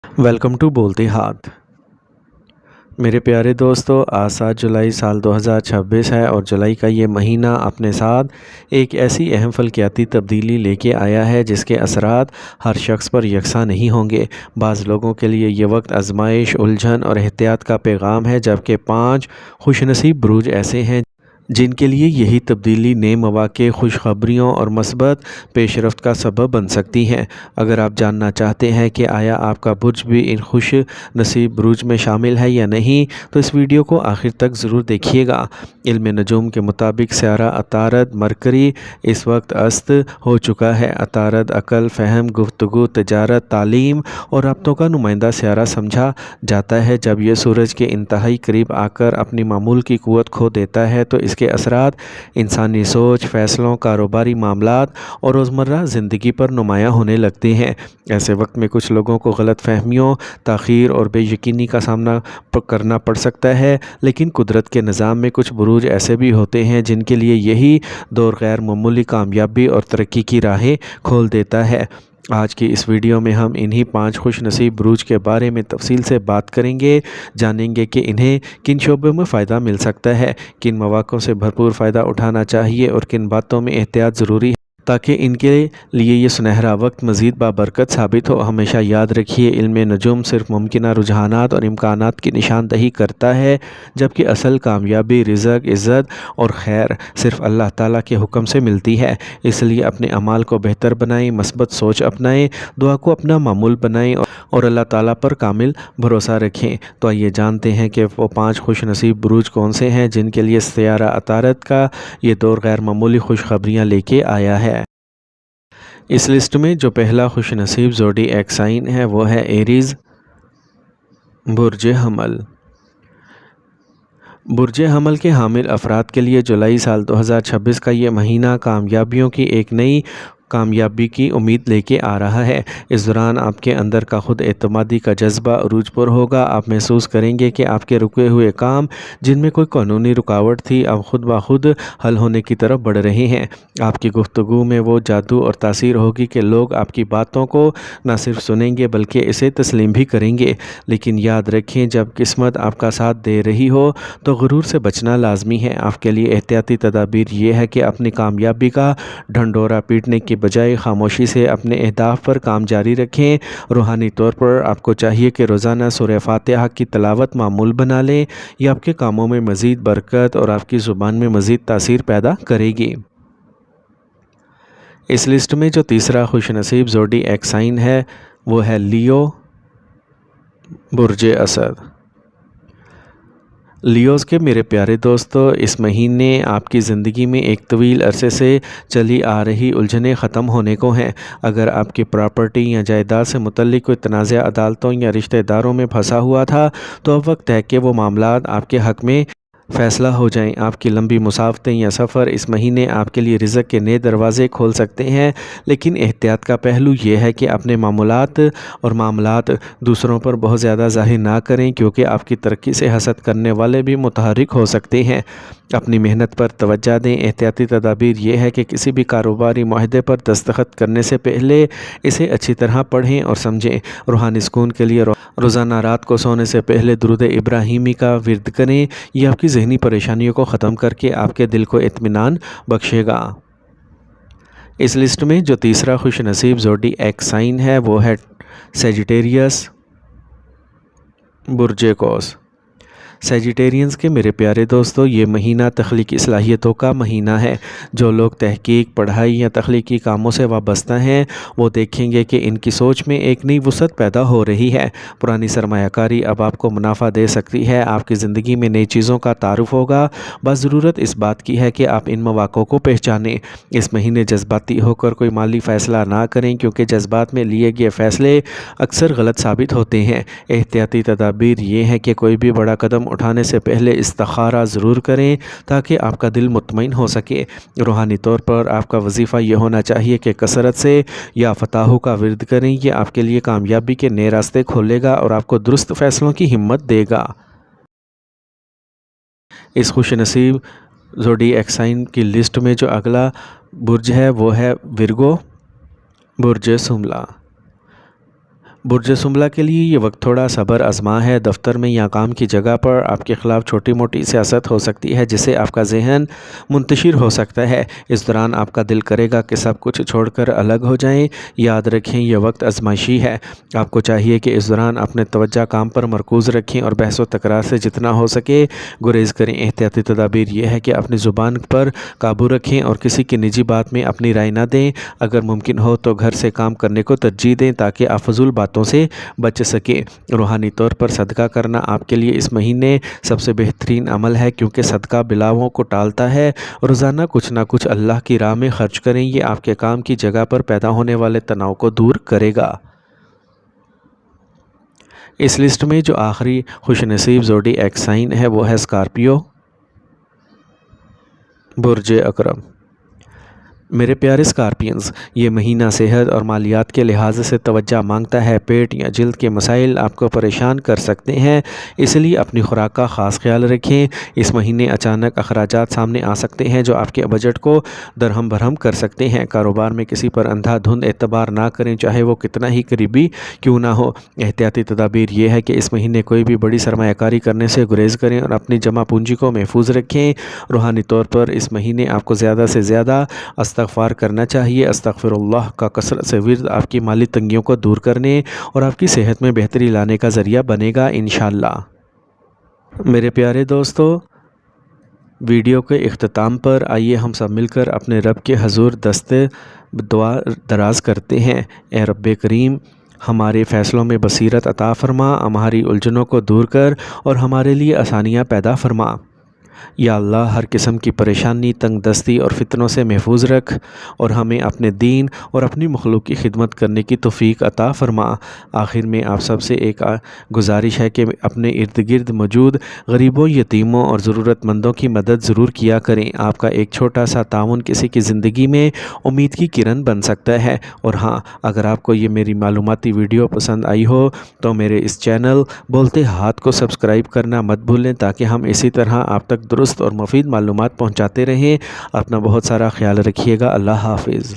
Welcome to بولتے ہاتھ۔ میرے پیارے دوستو، آج 7 جولائی سال 2026 ہے اور جولائی کا یہ مہینہ اپنے ساتھ ایک ایسی اہم فلکیاتی تبدیلی لے کے آیا ہے جس کے اثرات ہر شخص پر یکساں نہیں ہوں گے۔ بعض لوگوں کے لیے یہ وقت آزمائش، الجھن اور احتیاط کا پیغام ہے، جبکہ 5 خوش نصیب بروج ایسے ہیں جن کے لیے یہی تبدیلی نئے مواقع، خوشخبریوں اور مثبت پیش رفت کا سبب بن سکتی ہیں۔ اگر آپ جاننا چاہتے ہیں کہ آیا آپ کا برج بھی ان خوش نصیب بروج میں شامل ہے یا نہیں، تو اس ویڈیو کو آخر تک ضرور دیکھیے گا۔ علم نجوم کے مطابق سیارہ عطارد مرکری اس وقت است ہو چکا ہے۔ عطارد عقل، فہم، گفتگو، تجارت، تعلیم اور رابطوں کا نمائندہ سیارہ سمجھا جاتا ہے۔ جب یہ سورج کے انتہائی قریب آ کر اپنی معمول کی قوت کھو دیتا ہے تو اس کے اثرات انسانی سوچ، فیصلوں، کاروباری معاملات اور روزمرہ زندگی پر نمایاں ہونے لگتے ہیں۔ ایسے وقت میں کچھ لوگوں کو غلط فہمیوں، تاخیر اور بے یقینی کا سامنا کرنا پڑ سکتا ہے، لیکن قدرت کے نظام میں کچھ بروج ایسے بھی ہوتے ہیں جن کے لیے یہی دور غیر معمولی کامیابی اور ترقی کی راہیں کھول دیتا ہے۔ آج کی اس ویڈیو میں ہم انہی 5 خوش نصیب بروج کے بارے میں تفصیل سے بات کریں گے، جانیں گے کہ انہیں کن شعبوں میں فائدہ مل سکتا ہے، کن مواقعوں سے بھرپور فائدہ اٹھانا چاہیے اور کن باتوں میں احتیاط ضروری ہے تاکہ ان کے لیے یہ سنہرا وقت مزید بابرکت ثابت ہو۔ ہمیشہ یاد رکھیے، علم نجوم صرف ممکنہ رجحانات اور امکانات کی نشاندہی کرتا ہے، جبکہ اصل کامیابی، رزق، عزت اور خیر صرف اللہ تعالیٰ کے حکم سے ملتی ہے۔ اس لیے اپنے اعمال کو بہتر بنائیں، مثبت سوچ اپنائیں، دعا کو اپنا معمول بنائیں اور اللہ تعالیٰ پر کامل بھروسہ رکھیں۔ تو آئیے جانتے ہیں کہ وہ 5 خوش نصیب بروج کون سے ہیں جن کے لیے سیارہ عطارد کا یہ دور غیر معمولی خوشخبریاں لے کے آیا ہے۔ اس لسٹ میں جو پہلا خوش نصیب زوڈی ایک سائن ہے وہ ہے ایریز، برج حمل۔ برج حمل کے حامل افراد کے لیے جولائی سال 2026 کا یہ مہینہ کامیابیوں کی ایک نئی کامیابی کی امید لے کے آ رہا ہے۔ اس دوران آپ کے اندر کا خود اعتمادی کا جذبہ عروج پر ہوگا۔ آپ محسوس کریں گے کہ آپ کے رکے ہوئے کام، جن میں کوئی قانونی رکاوٹ تھی، اب خود بخود حل ہونے کی طرف بڑھ رہے ہیں۔ آپ کی گفتگو میں وہ جادو اور تاثیر ہوگی کہ لوگ آپ کی باتوں کو نہ صرف سنیں گے بلکہ اسے تسلیم بھی کریں گے۔ لیکن یاد رکھیں، جب قسمت آپ کا ساتھ دے رہی ہو تو غرور سے بچنا لازمی ہے۔ آپ کے لیے احتیاطی تدابیر یہ ہے کہ اپنی کامیابی کا ڈھنڈورا پیٹنے کی بجائے خاموشی سے اپنے اہداف پر کام جاری رکھیں۔ روحانی طور پر آپ کو چاہیے کہ روزانہ سورہ فاتحہ کی تلاوت معمول بنا لیں۔ یہ آپ کے کاموں میں مزید برکت اور آپ کی زبان میں مزید تاثیر پیدا کرے گی۔ اس لسٹ میں جو تیسرا خوش نصیب زوڈی ایک سائن ہے وہ ہے لیو، برج اسد۔ لیوز کے میرے پیارے دوستو، اس مہینے آپ کی زندگی میں ایک طویل عرصے سے چلی آ رہی الجھنیں ختم ہونے کو ہیں۔ اگر آپ کی پراپرٹی یا جائیداد سے متعلق کوئی تنازع عدالتوں یا رشتہ داروں میں پھنسا ہوا تھا تو اب وقت ہے کہ وہ معاملات آپ کے حق میں فیصلہ ہو جائیں۔ آپ کی لمبی مسافتیں یا سفر اس مہینے آپ کے لیے رزق کے نئے دروازے کھول سکتے ہیں، لیکن احتیاط کا پہلو یہ ہے کہ اپنے معاملات دوسروں پر بہت زیادہ ظاہر نہ کریں، کیونکہ آپ کی ترقی سے حسد کرنے والے بھی متحرک ہو سکتے ہیں۔ اپنی محنت پر توجہ دیں۔ احتیاطی تدابیر یہ ہے کہ کسی بھی کاروباری معاہدے پر دستخط کرنے سے پہلے اسے اچھی طرح پڑھیں اور سمجھیں۔ روحانی سکون کے لیے روزانہ رات کو سونے سے پہلے درود ابراہیمی کا ورد کریں۔ یہ آپ کی ذہنی پریشانیوں کو ختم کر کے آپ کے دل کو اطمینان بخشے گا۔ اس لسٹ میں جو تیسرا خوش نصیب زوڈی ایک سائن ہے وہ ہے سیجیٹیریس، برج قوس۔ سیجیٹیرینز کے میرے پیارے دوستو، یہ مہینہ تخلیقی صلاحیتوں کا مہینہ ہے۔ جو لوگ تحقیق، پڑھائی یا تخلیقی کاموں سے وابستہ ہیں وہ دیکھیں گے کہ ان کی سوچ میں ایک نئی وسعت پیدا ہو رہی ہے۔ پرانی سرمایہ کاری اب آپ کو منافع دے سکتی ہے۔ آپ کی زندگی میں نئی چیزوں کا تعارف ہوگا، بس ضرورت اس بات کی ہے کہ آپ ان مواقعوں کو پہچانیں۔ اس مہینے جذباتی ہو کر کوئی مالی فیصلہ نہ کریں، کیونکہ جذبات میں لیے گئے فیصلے اکثر غلط ثابت ہوتے ہیں۔ احتیاطی تدابیر یہ ہے کہ کوئی بھی بڑا قدم اٹھانے سے پہلے استخارہ ضرور کریں تاکہ آپ کا دل مطمئن ہو سکے۔ روحانی طور پر آپ کا وظیفہ یہ ہونا چاہیے کہ کثرت سے یا فتحوں کا ورد کریں۔ یہ آپ کے لیے کامیابی کے نئے راستے کھولے گا اور آپ کو درست فیصلوں کی ہمت دے گا۔ اس خوش نصیب زوڈی ایک سائن کی لسٹ میں جو اگلا برج ہے وہ ہے ورگو، برج سملا۔ برج سنبلہ کے لیے یہ وقت تھوڑا صبر آزما ہے۔ دفتر میں یا کام کی جگہ پر آپ کے خلاف چھوٹی موٹی سیاست ہو سکتی ہے جس سے آپ کا ذہن منتشر ہو سکتا ہے۔ اس دوران آپ کا دل کرے گا کہ سب کچھ چھوڑ کر الگ ہو جائیں۔ یاد رکھیں یہ وقت آزمائشی ہے۔ آپ کو چاہیے کہ اس دوران اپنے توجہ کام پر مرکوز رکھیں اور بحث و تکرار سے جتنا ہو سکے گریز کریں۔ احتیاطی تدابیر یہ ہے کہ اپنی زبان پر قابو رکھیں اور کسی کی نجی بات میں اپنی رائے نہ دیں۔ اگر ممکن ہو تو گھر سے کام کرنے کو ترجیح دیں تاکہ آپ فضول باتوں سے بچ سکیں۔ روحانی طور پر صدقہ کرنا آپ کے لیے اس مہینے سب سے بہترین عمل ہے کیونکہ صدقہ بلاؤں کو ٹالتا ہے۔ روزانہ کچھ نہ کچھ اللہ کی راہ میں خرچ کریں، یہ آپ کے کام کی جگہ پر پیدا ہونے والے تناؤ کو دور کرے گا۔ اس لسٹ میں جو آخری خوش نصیب زوڈی ایک سائن ہے وہ ہے اسکارپیو، برج اکرم۔ میرے پیارے اسکارپینز، یہ مہینہ صحت اور مالیات کے لحاظ سے توجہ مانگتا ہے۔ پیٹ یا جلد کے مسائل آپ کو پریشان کر سکتے ہیں، اس لیے اپنی خوراک کا خاص خیال رکھیں۔ اس مہینے اچانک اخراجات سامنے آ سکتے ہیں جو آپ کے بجٹ کو درہم برہم کر سکتے ہیں۔ کاروبار میں کسی پر اندھا دھند اعتبار نہ کریں چاہے وہ کتنا ہی قریبی کیوں نہ ہو۔ احتیاطی تدابیر یہ ہے کہ اس مہینے کوئی بھی بڑی سرمایہ کاری کرنے سے گریز کریں اور اپنی جمع پونجی کو محفوظ رکھیں۔ روحانی طور پر اس مہینے آپ کو زیادہ سے زیادہ استغفار کرنا چاہیے۔ استغفر اللہ کا کثرت سے ورد آپ کی مالی تنگیوں کو دور کرنے اور آپ کی صحت میں بہتری لانے کا ذریعہ بنے گا انشاءاللہ۔ میرے پیارے دوستو، ویڈیو کے اختتام پر آئیے ہم سب مل کر اپنے رب کے حضور دست دعا دراز کرتے ہیں۔ اے رب کریم، ہمارے فیصلوں میں بصیرت عطا فرما، ہماری الجھنوں کو دور کر اور ہمارے لیے آسانیاں پیدا فرما۔ یا اللہ، ہر قسم کی پریشانی، تنگ دستی اور فتنوں سے محفوظ رکھ اور ہمیں اپنے دین اور اپنی مخلوق کی خدمت کرنے کی توفیق عطا فرما۔ آخر میں آپ سب سے ایک گزارش ہے کہ اپنے ارد گرد موجود غریبوں، یتیموں اور ضرورت مندوں کی مدد ضرور کیا کریں۔ آپ کا ایک چھوٹا سا تعاون کسی کی زندگی میں امید کی کرن بن سکتا ہے۔ اور ہاں، اگر آپ کو یہ میری معلوماتی ویڈیو پسند آئی ہو تو میرے اس چینل بولتے ہاتھ کو سبسکرائب کرنا مت بھولیں تاکہ ہم اسی طرح آپ تک درست اور مفید معلومات پہنچاتے رہیں۔ اپنا بہت سارا خیال رکھیے گا۔ اللہ حافظ۔